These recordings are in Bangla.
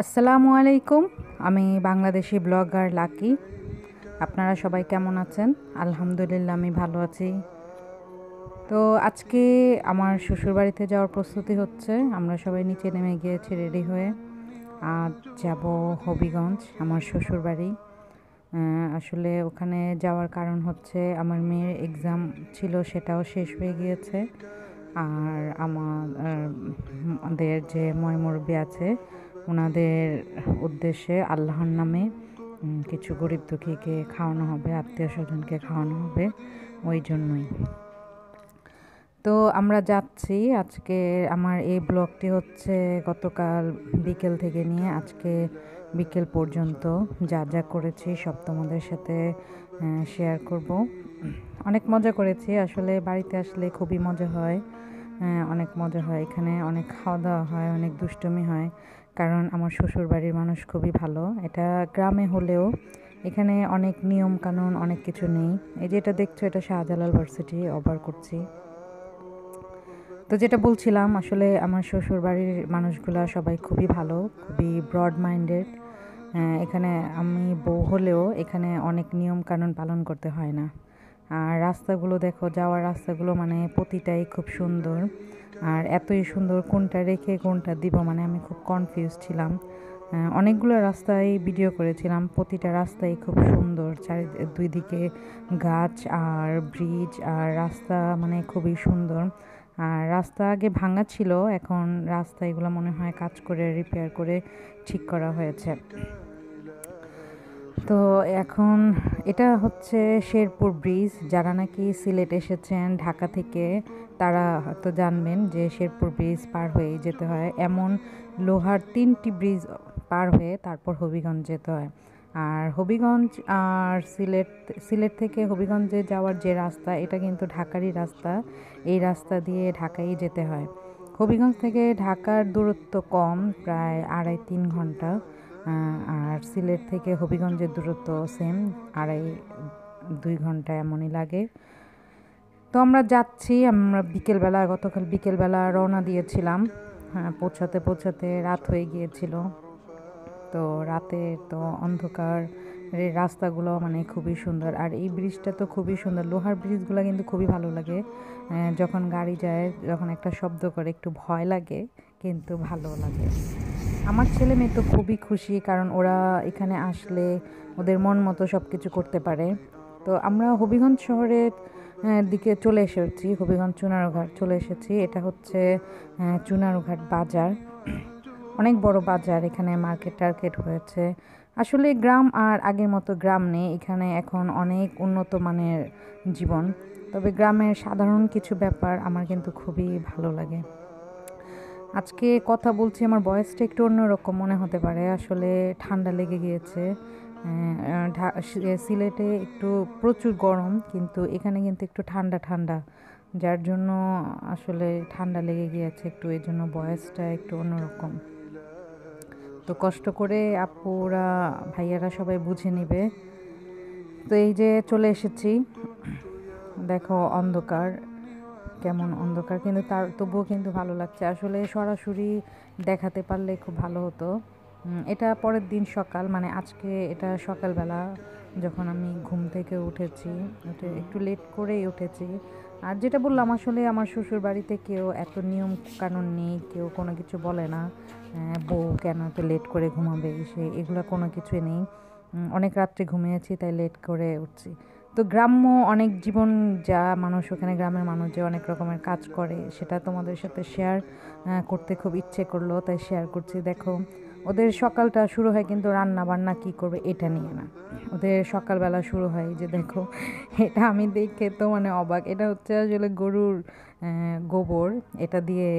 আসসালামু আলাইকুম। আমি বাংলাদেশি ব্লগার লাকি। আপনারা সবাই কেমন আছেন? আলহামদুলিল্লাহ আমি ভালো আছি। তো আজকে আমার শ্বশুরবাড়িতে যাওয়ার প্রস্তুতি হচ্ছে। আমরা সবাই নিচে নেমে গিয়েছি রেডি হয়ে। আজ যাব হবিগঞ্জ, আমার শ্বশুরবাড়ি। আসলে ওখানে যাওয়ার কারণ হচ্ছে আমার মেয়ের এক্সাম ছিল, সেটাও শেষ হয়ে গিয়েছে। আর আমাদের যে ময়মুরব্বি আছে ওনাদের উদ্দেশ্যে আল্লাহর নামে কিছু গরিব দুঃখীকে খাওয়ানো হবে, আত্মীয় স্বজনকে খাওয়ানো হবে, ওই জন্যই। তো আমরা যাচ্ছি। আজকে আমার এই ব্লগটি হচ্ছে গতকাল বিকেল থেকে নিয়ে আজকে বিকেল পর্যন্ত যা যা করেছি সব তোমাদের সাথে শেয়ার করব। অনেক মজা করেছি, আসলে বাড়িতে আসলে খুবই মজা হয়। অনেক মজা হয়, এখানে অনেক খাওয়া দাওয়া হয়, অনেক দুষ্টুমি হয়, কারণ আমার শ্বশুর বাড়ির মানুষ খুবই ভালো। এটা গ্রামে হলেও এখানে অনেক নিয়ম কানুন অনেক কিছু নেই। এই যে এটা দেখছো, এটা শাহজালাল ভার্সিটি, অবার করছি। তো যেটা বলছিলাম, আসলে আমার শ্বশুর বাড়ির মানুষগুলা সবাই খুবই ভালো, খুবই ব্রড মাইন্ডেড। এখানে আমি বউ হলেও এখানে অনেক নিয়ম কানুন পালন করতে হয় না। আর রাস্তাগুলো দেখো, যাওয়ার রাস্তাগুলো মানে প্রতিটাই খুব সুন্দর। আর এতই সুন্দর, কোনটা রেখে কোনটা দিব মানে আমি খুব কনফিউজ ছিলাম। অনেকগুলো রাস্তায় ভিডিও করেছিলাম, প্রতিটা রাস্তাই খুব সুন্দর, দুই দিকে গাছ আর ব্রিজ আর রাস্তা মানে খুবই সুন্দর। আর রাস্তা আগে ভাঙা ছিল, এখন রাস্তা এগুলো মনে হয় কাজ করে রিপেয়ার করে ঠিক করা হয়েছে। তো এখন এটা হচ্ছে শেরপুর ব্রিজ। যারা নাকি সিলেট এসেছেন ঢাকা থেকে তারা হয়তো জানবেন যে শেরপুর ব্রিজ পার হয়ে যেতে হয়। এমন লোহার 3টি ব্রিজ পার হয়ে তারপর হবিগঞ্জ যেতে হয়। আর হবিগঞ্জ আর সিলেট থেকে হবিগঞ্জে যাওয়ার যে রাস্তা, এটা কিন্তু ঢাকারই রাস্তা। এই রাস্তা দিয়ে ঢাকায় যেতে হয়। হবিগঞ্জ থেকে ঢাকার দূরত্ব কম, প্রায় 2.5-3 ঘন্টা। আর সিলেট থেকে হবিগঞ্জের দূরত্ব সেম, 2.5-2 ঘন্টা এমনই লাগে। তো আমরা যাচ্ছি, আমরা গতকাল বিকেলবেলা রওনা দিয়েছিলাম। পৌঁছাতে পৌঁছাতে রাত হয়ে গিয়েছিল। তো রাতে তো অন্ধকার, রাস্তাগুলো মানে খুবই সুন্দর। আর এই ব্রিজটা তো খুবই সুন্দর, লোহার ব্রিজগুলো কিন্তু খুবই ভালো লাগে। যখন গাড়ি যায়, যখন একটা শব্দ করে একটু ভয় লাগে, কিন্তু ভালো লাগে। আমার ছেলে মেয়ে তো খুবই খুশি, কারণ ওরা এখানে আসলে ওদের মন মতো সব কিছু করতে পারে। তো আমরা হবিগঞ্জ শহরের দিকে চলে এসেছি, হবিগঞ্জ চুনারুঘাট চলে এসেছি। এটা হচ্ছে চুনারুঘাট বাজার, অনেক বড় বাজার। এখানে মার্কেট টার্কেট হয়েছে। আসলে গ্রাম আর আগের মতো গ্রাম নেই, এখানে এখন অনেক উন্নত মানের জীবন। তবে গ্রামের সাধারণ কিছু ব্যাপার আমার কিন্তু খুবই ভালো লাগে। আজকে কথা বলছি, আমার ভয়েসটা একটু অন্যরকম মনে হতে পারে, আসলে ঠান্ডা লেগে গিয়েছে। সিলেটে একটু প্রচুর গরম, কিন্তু এখানে কিন্তু একটু ঠান্ডা ঠান্ডা, যার জন্য আসলে ঠান্ডা লেগে গিয়েছে একটু, এই জন্য ভয়েসটা একটু অন্যরকম। তো কষ্ট করে আপুরা ভাইয়ারা সবাই বুঝে নেবে। তো এই যে চলে এসেছি, দেখো অন্ধকার, কেমন অন্ধকার, কিন্তু তার তবুও কিন্তু ভালো লাগছে। আসলে সরাসরি দেখাতে পারলে খুব ভালো হতো। এটা পরের দিন সকাল, মানে আজকে এটা সকালবেলা, যখন আমি ঘুম থেকে উঠেছি, একটু লেট করেই উঠেছি। আর যেটা বললাম, আসলে আমার শ্বশুর বাড়িতে কেউ এত নিয়ম কানুন নেই, কেউ কোনো কিছু বলে না। বউ কেন এত লেট করে ঘুমাবে, এগুলো কোনো কিছুই নেই। অনেক রাত্রে ঘুমিয়েছি, তাই লেট করে উঠছি। তো গ্রাম্য অনেক জীবন, যা মানুষ ওখানে, গ্রামের মানুষ যে অনেক রকমের কাজ করে, সেটা তোমাদের সাথে শেয়ার করতে খুব ইচ্ছে করলো, তাই শেয়ার করছি। দেখো, ওদের সকালটা শুরু হয় কিন্তু রান্না বান্না কী করবে এটা নিয়ে না, ওদের সকালবেলা শুরু হয় যে দেখো, এটা আমি দেখে তো মানে অবাক। এটা হচ্ছে আসলে গরুর গোবর, এটা দিয়ে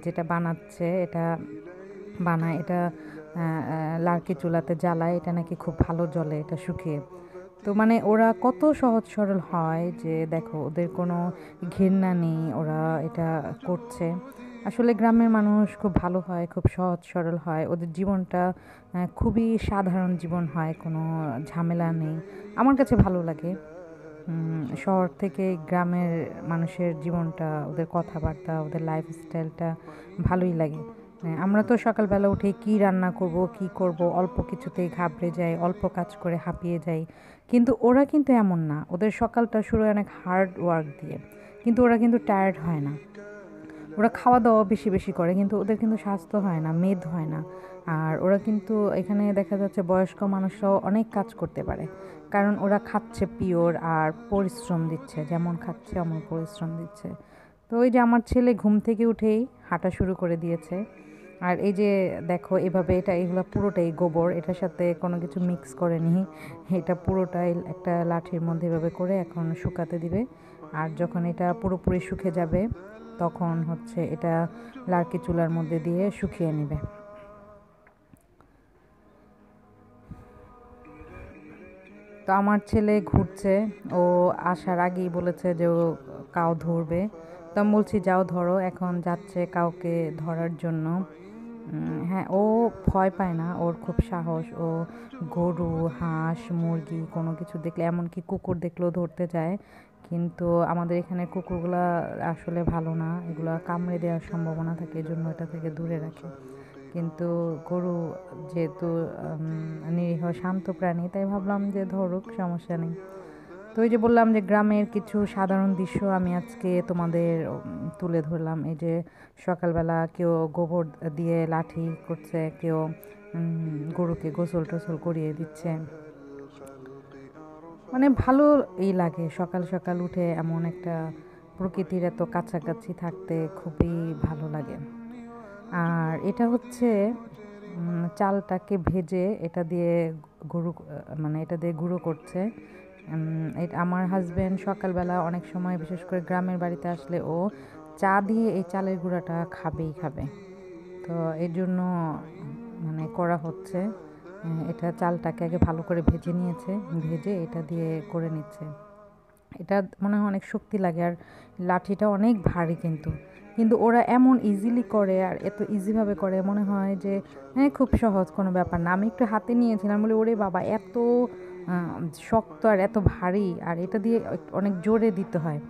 যেটা বানাচ্ছে, এটা বানায়, এটা লার্কি চুলাতে জ্বালায়, এটা নাকি খুব ভালো জ্বলে এটা শুকিয়ে। তো মানে ওরা কত সহজ সরল হয়, যে দেখো ওদের কোনো ঘৃণা নেই, ওরা এটা করছে। আসলে গ্রামের মানুষ খুব ভালো হয়, খুব সহজ সরল হয়, ওদের জীবনটা খুবই সাধারণ জীবন হয়, কোনো ঝামেলা নেই। আমার কাছে ভালো লাগে। শহর থেকে গ্রামের মানুষের জীবনটা, ওদের কথাবার্তা, ওদের লাইফস্টাইলটা ভালোই লাগে। আমরা তো সকালবেলা উঠে কি রান্না করব কি করব অল্প কিছুতেই ঘাবড়ে যাই, অল্প কাজ করে হাঁপিয়ে যাই। কিন্তু ওরা কিন্তু এমন না, ওদের সকালটা শুরু হয় অনেক হার্ড ওয়ার্ক দিয়ে, কিন্তু ওরা কিন্তু টায়ার্ড হয় না। ওরা খাওয়া দাওয়া বেশি বেশি করে, কিন্তু ওদের কিন্তু স্বাস্থ্য হয় না, মেদ হয় না। আর ওরা কিন্তু এখানে দেখা যাচ্ছে বয়স্ক মানুষরাও অনেক কাজ করতে পারে, কারণ ওরা খাচ্ছে পিওর আর পরিশ্রম দিচ্ছে, যেমন খাচ্ছে এমন পরিশ্রম দিচ্ছে। তো ওই যে আমার ছেলে ঘুম থেকে উঠেই হাঁটা শুরু করে দিয়েছে। আর এই যে দেখো এভাবে, এগুলো পুরোটাই গোবর, এটার সাথে কোনো কিছু মিক্স করেনি, এটা পুরোটাই একটা লাঠির মধ্যে এভাবে করে এখন শুকাতে দিবে। আর যখন এটা পুরোপুরি শুকে যাবে তখন হচ্ছে এটা লার্কি চুলার মধ্যে দিয়ে শুকিয়ে নেবে। তো আমার ছেলে ঘুরছে, ও আসার আগেই বলেছে যে ও কাউ ধরবে। তো আমি বলছি যাও ধরো, এখন যাচ্ছে কাউকে ধরার জন্য। হ্যাঁ, ও ভয় পায় না, ওর খুব সাহস। ও গরু, হাঁস, মুরগি কোনো কিছু দেখলে, এমনকি কুকুর দেখলেও ধরতে যায়। কিন্তু আমাদের এখানে কুকুরগুলা আসলে ভালো না, এগুলো কামড়ে দেওয়ার সম্ভাবনা থাকে, এজন্য এটা থেকে দূরে রাখে। কিন্তু গরু যেহেতু নিরীহ শান্ত প্রাণী, তাই ভাবলাম যে ধরুক, সমস্যা নেই। তো ওই যে বললাম যে গ্রামের কিছু সাধারণ দৃশ্য আমি আজকে তোমাদের তুলে ধরলাম। এই যে সকালবেলা কেউ গোবর দিয়ে লাঠি করছে, কেউ গরুকে গোসল টোসল করিয়ে দিচ্ছে। মানে ভালো লাগে সকাল সকাল উঠে এমন একটা প্রকৃতির এত কাছাকাছি থাকতে, খুবই ভালো লাগে। আর এটা হচ্ছে চালটাকে ভেজে এটা দিয়ে গুঁড়ো, মানে এটা দিয়ে গুঁড়ো করছে। এটা আমার হাজব্যান্ড সকালবেলা অনেক সময়, বিশেষ করে গ্রামের বাড়িতে আসলে, ও চা দিয়ে এই চালের গুঁড়াটা খাবেই খাবে। তো এর জন্য মানে করা হচ্ছে। এটা চালটাকে আগে ভালো করে ভেজে নিয়েছে, ভেজে এটা দিয়ে করে নিচ্ছে। এটা মনে হয় অনেক শক্তি লাগে, আর লাঠিটা অনেক ভারী কিন্তু। কিন্তু ওরা এমন ইজিলি করে, আর এত ইজিভাবে করে, মনে হয় যে হ্যাঁ খুব সহজ, কোনো ব্যাপার না। আমি একটু হাতে নিয়েছিলাম, বলে ওরে বাবা এত শক্ত আর এত ভারী, আর এটা দিয়ে অনেক জোরে দিতে হয়।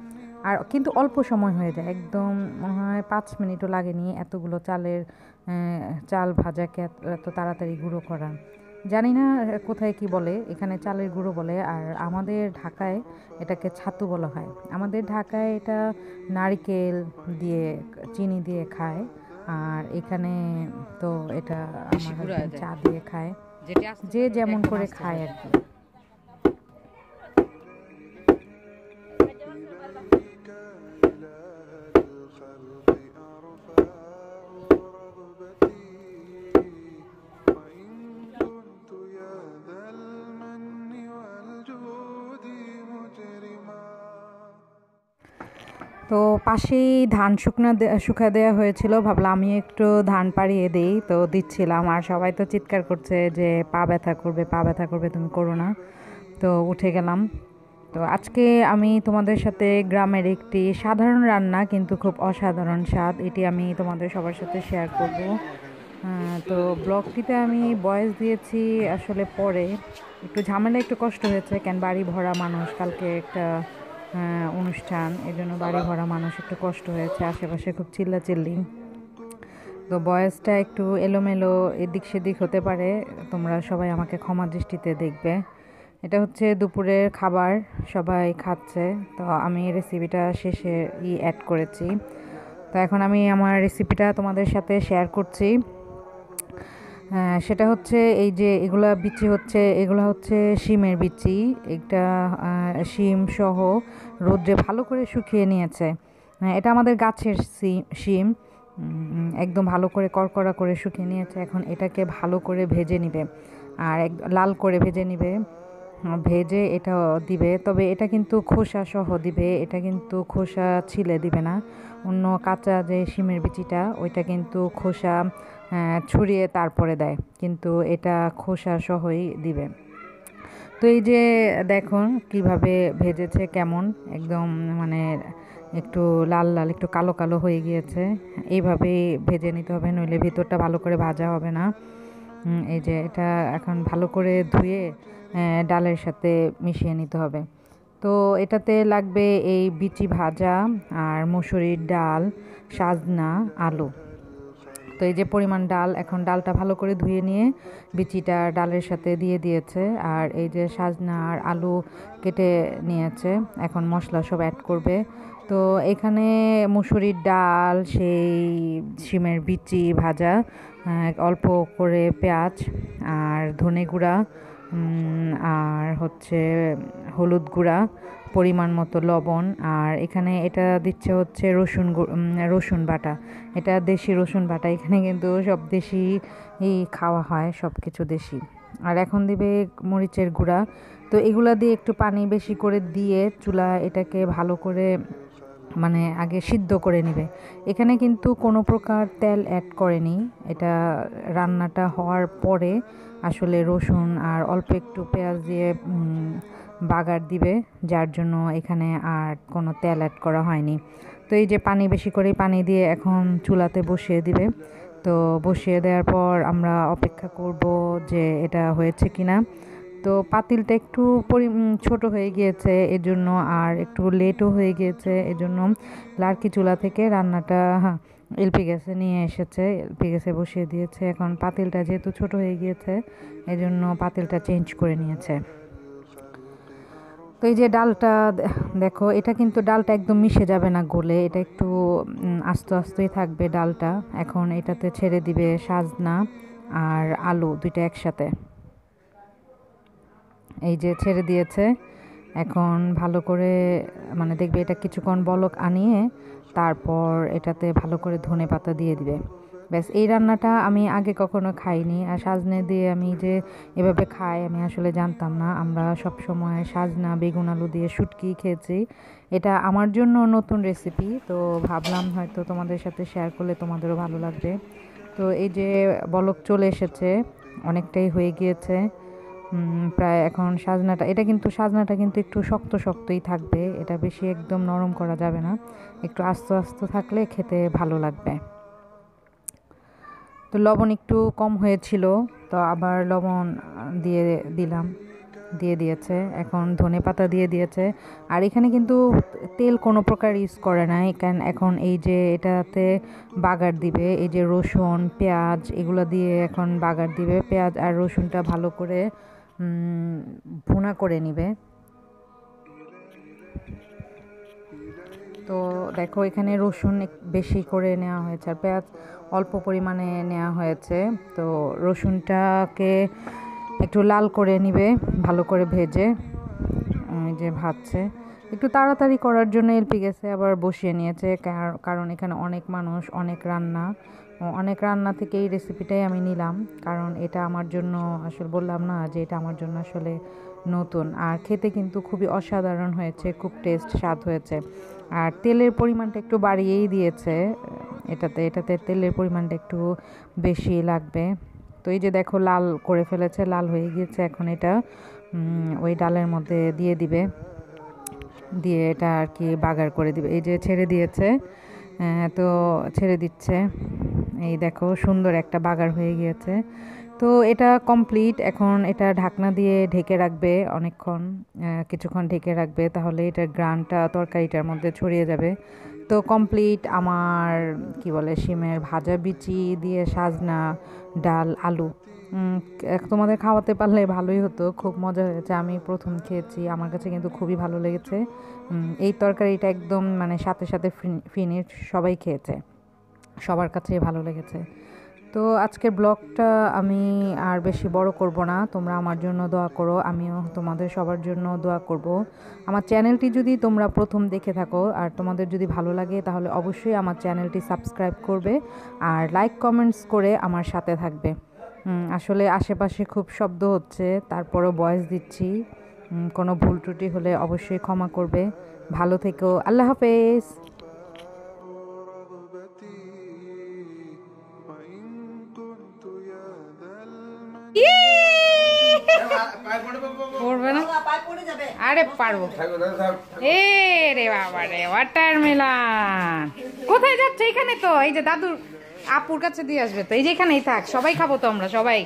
আর কিন্তু অল্প সময় হয়ে যায়, একদম মনে হয় 5 মিনিটও লাগেনি এতগুলো চাল ভাজাকে এত তাড়াতাড়ি গুঁড়ো করা। জানি না কোথায় কি বলে, এখানে চালের গুঁড়ো বলে, আর আমাদের ঢাকায় এটাকে ছাতু বলা হয়। আমাদের ঢাকায় এটা নারকেল দিয়ে, চিনি দিয়ে খায়। আর এখানে তো এটা আমার হাজব্যান্ড চা দিয়ে খায়, যে যেমন করে খায় আর কি। তো পাশেই ধান শুকা দেওয়া হয়েছিল, ভাবলাম আমি একটু ধান পাড়িয়ে দিই, তো দিচ্ছিলাম। আর সবাই তো চিৎকার করছে যে পা ব্যথা করবে, পা ব্যথা করবে, তুমি করো না। তো উঠে গেলাম। তো আজকে আমি তোমাদের সাথে গ্রামের একটি সাধারণ রান্না কিন্তু খুব অসাধারণ স্বাদ, এটি আমি তোমাদের সবার সাথে শেয়ার করব। তো ব্লগটিতে আমি ভয়েস দিয়েছি আসলে পরে, একটু ঝামেলা, একটু কষ্ট হয়েছে, কেন বাড়ি ভরা মানুষ, কালকে একটা অনুষ্ঠান, এই জন্য বাড়ি ভরা মানুষ, একটু কষ্ট হয়েছে, আশেপাশে খুব চিল্লাচিল্লি। তো ভয়েসটা একটু এলোমেলো, এদিক সেদিক হতে পারে, তোমরা সবাই আমাকে ক্ষমা দৃষ্টিতে দেখবে। এটা হচ্ছে দুপুরের খাবার, সবাই খাচ্ছে। তো আমি রেসিপিটা শেষে অ্যাড করেছি। তো এখন আমি আমার রেসিপিটা তোমাদের সাথে শেয়ার করছি। সেটা হচ্ছে এই যে এগুলা বিচি হচ্ছে, এগুলো হচ্ছে শিমের বিচি। এটা শিম সহ রোদ্রে ভালো করে শুকিয়ে নিয়েছে। এটা আমাদের গাছের শিম, একদম ভালো করে কড়কড়া করে শুকিয়ে নিয়েছে। এখন এটাকে ভালো করে ভেজে নিবে, আর লাল করে ভেজে নিবে, ভেজে এটা দিবে। তবে এটা কিন্তু খোসা সহ দিবে, এটা কিন্তু খোসা ছিলে দিবে না। অন্য কাঁচা যে শিমের বিচিটা, ওইটা কিন্তু খোসা ছড়িয়ে তারপরে দেয়, কিন্তু এটা খোসা সহই দিবে। তো এই যে দেখুন কিভাবে ভেজেছে, কেমন একদম মানে একটু লাল লাল, একটু কালো কালো হয়ে গিয়েছে। এইভাবেই ভেজে নিতে হবে, নইলে ভিতরটা ভালো করে ভাজা হবে না। এই যে এটা এখন ভালো করে ধুয়ে ডালের সাথে মিশিয়ে নিতে হবে। তো এটাতে লাগবে এই বিচি ভাজা, আর মসুরির ডাল, সাজনা, আলু। তো এই যে পরিমাণ ডাল, এখন ডালটা ভালো করে ধুয়ে নিয়ে বিচিটা ডালের সাথে দিয়ে দিয়েছে। আর এই যে সাজনা আর আলু কেটে নিয়েছে, এখন মশলা সব অ্যাড করবে। তো এখানে মুসুরির ডাল, সেই শিমের বিচি ভাজা, অল্প করে পেঁয়াজ আর ধনে গুঁড়া, আর হচ্ছে হলুদ গুঁড়া, পরিমাণ মতো লবণ। আর এখানে এটা দিচ্ছে হচ্ছে রসুন বাটা, এটা দেশি রসুন বাটা। এখানে কিন্তু সব দেশি খাওয়া হয়, সব কিছু দেশি। আর এখন দিবে মরিচের গুঁড়া। তো এগুলা দিয়ে একটু পানি বেশি করে দিয়ে চুলা এটাকে ভালো করে মানে আগে সিদ্ধ করে নেবে। এখানে কিন্তু কোনো প্রকার তেল অ্যাড করেনি, এটা রান্নাটা হওয়ার পরে আসলে রসুন আর অল্প একটু পেঁয়াজ দিয়ে বাগার দিবে, যার জন্য এখানে আর কোনো তেল অ্যাড করা হয়নি। তো এই যে পানি বেশি করে পানি দিয়ে এখন চুলাতে বসিয়ে দিবে। তো বসিয়ে দেওয়ার পর আমরা অপেক্ষা করব যে এটা হয়েছে কিনা। তো পাতিলটা একটু ছোট হয়ে গিয়েছে এজন্য, আর একটু লেটও হয়ে গিয়েছে এজন্য লার্কি চুলা থেকে রান্নাটা এলপি গ্যাসে নিয়ে এসেছে, এলপি গ্যাসে বসিয়ে দিয়েছে। এখন পাতিলটা যেহেতু ছোট হয়ে গিয়েছে এজন্য পাতিলটা চেঞ্জ করে নিয়েছে। তো এই যে ডালটা দেখো, এটা কিন্তু ডালটা একদম মিশে যাবে না গলে, এটা একটু আস্তে আস্তেই থাকবে ডালটা। এখন এটাতে ছেড়ে দিবে সাজনা আর আলু দুইটা একসাথে, এই যে ছেড়ে দিয়েছে। এখন ভালো করে মানে দেখবে এটা কিছুক্ষণ বলক আনিয়ে তারপর এটাতে ভালো করে ধনে পাতা দিয়ে দিবে। ব্যাস, এই রান্নাটা আমি আগে কখনো খাইনি। আর সাজনে দিয়ে আমি যে এভাবে খাই আমি আসলে জানতাম না। আমরা সব সময় সাজনা বেগুন আলু দিয়ে শুটকি খেয়েছি, এটা আমার জন্য নতুন রেসিপি। তো ভাবলাম হয়তো তোমাদের সাথে শেয়ার করলে তোমাদেরও ভালো লাগবে। তো এই যে বলক চলে এসেছে, অনেকটাই হয়ে গিয়েছে প্রায়। এখন সাজনাটা কিন্তু একটু শক্ত শক্তই থাকবে, এটা বেশি একদম নরম করা যাবে না, একটু আস্তে আস্তে থাকলে খেতে ভালো লাগবে। তো লবণ একটু কম হয়েছিল, তো আবার লবণ দিয়ে দিয়েছে। এখন ধনে পাতা দিয়ে দিয়েছে। আর এখানে কিন্তু তেল কোনো প্রকার ইউজ করে নাই, কারণ এখন এই যে এটাতে বাগার দিবে, এই যে রসুন পেঁয়াজ এগুলো দিয়ে এখন বাগার দিবে। পেঁয়াজ আর রসুনটা ভালো করে ভুনা করে নিবে। তো দেখো এখানে রসুন বেশি করে নেওয়া হয়েছে আর পেঁয়াজ অল্প পরিমাণে নেওয়া হয়েছে। তো রসুনটাকে একটু লাল করে নিবে ভালো করে ভেজে, যে ভাজছে একটু তাড়াতাড়ি করার জন্য এলপি গ্যাসে আবার বসিয়ে নিয়েছে, কারণ এখানে অনেক মানুষ, অনেক রান্না থেকে এই রেসিপিটাই আমি নিলাম, কারণ এটা আমার জন্য আসলে বললাম না যে এটা আমার জন্য আসলে নতুন। আর খেতে কিন্তু খুবই অসাধারণ হয়েছে, খুব স্বাদ হয়েছে। আর তেলের পরিমাণটা একটু বাড়িয়েই দিয়েছে, এটাতে তেলের পরিমাণটা একটু বেশি লাগবে। তো এই যে দেখো লাল করে ফেলেছে, লাল হয়ে গিয়েছে। এখন এটা ওই ডালের মধ্যে দিয়ে এটা আর কি বাগার করে দিবে। এই যে ছেড়ে দিয়েছে, তো ছেড়ে দিচ্ছে, এই দেখো সুন্দর একটা বাগার হয়ে গিয়েছে। তো এটা কমপ্লিট। এখন এটা ঢাকনা দিয়ে ঢেকে রাখবে কিছুক্ষণ ঢেকে রাখবে, তাহলে এটার গ্রানটা তরকারিটার মধ্যে ছড়িয়ে যাবে। তো কমপ্লিট আমার কি বলে শিমের ভাজা বিচি দিয়ে সাজনা ডাল আলু। তোমাদের খাওয়াতে পারলে ভালোই হতো, খুব মজা হয়েছে। আমি প্রথম খেয়েছি, আমার কাছে কিন্তু খুবই ভালো লেগেছে। এই তরকারিটা একদম মানে সাথে সাথে ফিনিশ, সবাই খেয়েছে, সবার কাছেই ভালো লেগেছে। তো আজকের ব্লগটা আমি আর বেশি বড় করব না, তোমরা আমার জন্য দোয়া করো, আমিও তোমাদের সবার জন্য দোয়া করব। আমার চ্যানেলটি যদি তোমরা প্রথম দেখে থাকো আর তোমাদের যদি ভালো লাগে তাহলে অবশ্যই আমার চ্যানেলটি সাবস্ক্রাইব করবে আর লাইক কমেন্টস করে আমার সাথে থাকবে। আসলে আশেপাশে খুব শব্দ হচ্ছে, তারপরও ভয়েস দিচ্ছি, কোনো ভুল ত্রুটি হলে অবশ্যই ক্ষমা করবে। ভালো থেকো, আল্লাহ হাফেজ। পড়বে না, আরে পারবো। এ রে বাবা রে, ওয়াটারমেলন কোথায় যাচ্ছে? এখানে তো এই যে দাদুর আপুর কাছে দিয়ে আসবে, তো এই যে এখানেই থাক, সবাই খাবো তো আমরা সবাই।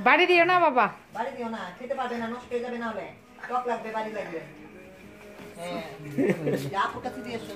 বাড়ি দিও না বাবা, বাড়ি দিও না, খেতে পারবে না, নষ্ট হয়ে যাবে না হলে। টক লাগবে বাড়ি লাগবে হ্যাঁ আপুর কাছে দিয়ে এসো